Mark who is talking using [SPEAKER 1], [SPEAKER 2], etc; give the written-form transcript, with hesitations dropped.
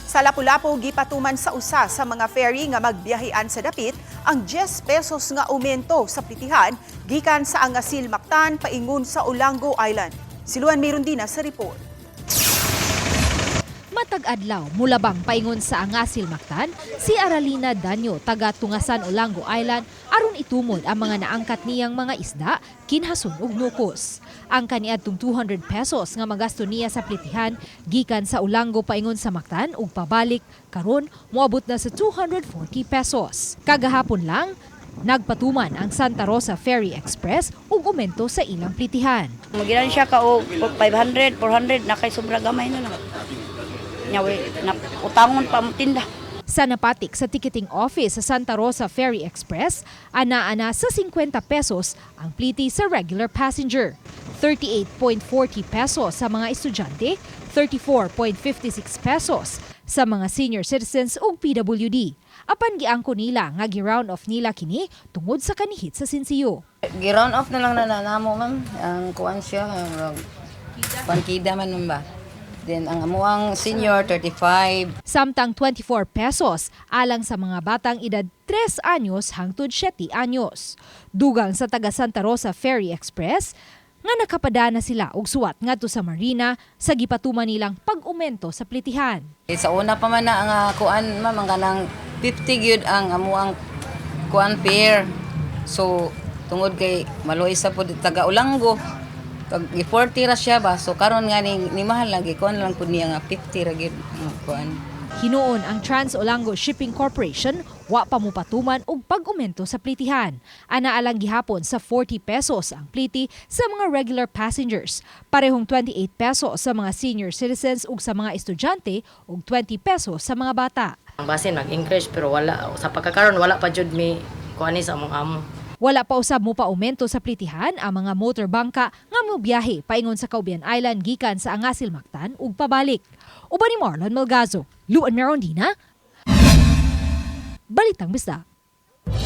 [SPEAKER 1] Sa Lapu-Lapu, gipatuman sa usa sa mga ferry nga magbiyahean sa dapit ang 10 pesos nga aumento sa Pletehan gikan sa Angasil Mactan paingon sa Olango Island. Siluan mayroon din sa report.
[SPEAKER 2] Matag-adlaw, mulabang paingon sa Angasil Mactan, si Aralina Danyo, taga Tungasan, Olango Island, aron itumod ang mga naangkat niyang mga isda, kinhason ug nukos. Ang kaniadtong 200 pesos nga magasto niya sa Pletehan, gikan sa Olango paingon sa Mactan ug pabalik, karon moabot na sa 240 pesos. Kagahapon lang, nagpatuman ang Santa Rosa Ferry Express ug umento sa ilang Pletehan.
[SPEAKER 3] Magiran siya ka og 500, 400 na kay sobra gamay na lang. Nyawi na utangon pa mo tinda.
[SPEAKER 2] Sa napatik sa ticketing office sa Santa Rosa Ferry Express, ana-ana sa 50 pesos ang pliti sa regular passenger, 38.40 pesos sa mga estudyante, 34.56 pesos sa mga senior citizens ug PWD. Apan giangko nila nga gi-round off nila kini tungod sa kanihit sa sinsiyo.
[SPEAKER 4] Gi-round off na lang na namo ma'am, ang kuan siya, pankida man ba. Then ang amuang senior 35.
[SPEAKER 2] Samtang 24 pesos alang sa mga batang edad 3 anyos hangtod 7 anyos. Dugang sa taga Santa Rosa Ferry Express nga nakapadana sila og suwat ngadto sa marina sa gipatuman nilang pag-umento sa Pletehan.
[SPEAKER 4] Sa una pa man na ang kuan ma'am ang kanang 50 gyud ang amuang kuan fare. So tungod kay maloy sa pud taga Olango. Kag 40 ra siya ba, so karon nga ni mahal lagi kuan lang pud niya nga 50 ra gyud kuan.
[SPEAKER 2] Hinuon ang Trans-Olango Shipping Corporation wa pa mo patuman og pag-umento sa Pletehan. Ana alang gihapon sa 40 pesos ang pliti sa mga regular passengers, parehong 28 pesos sa mga senior citizens ug sa mga estudyante ug 20 pesos sa mga bata.
[SPEAKER 5] Ang basin nag-increase pero wala sa pagkakaroon wala pa jud mi kuani sa among amo.
[SPEAKER 2] Wala pa usab mo paumento sa Pletehan ang mga motorbangka nga mobiyahe paingon sa Caubian Island gikan sa Angasil Mactan ug pabalik. Uban ni Marlon Melgazo, Luan Merondina, Balitang Bisdak.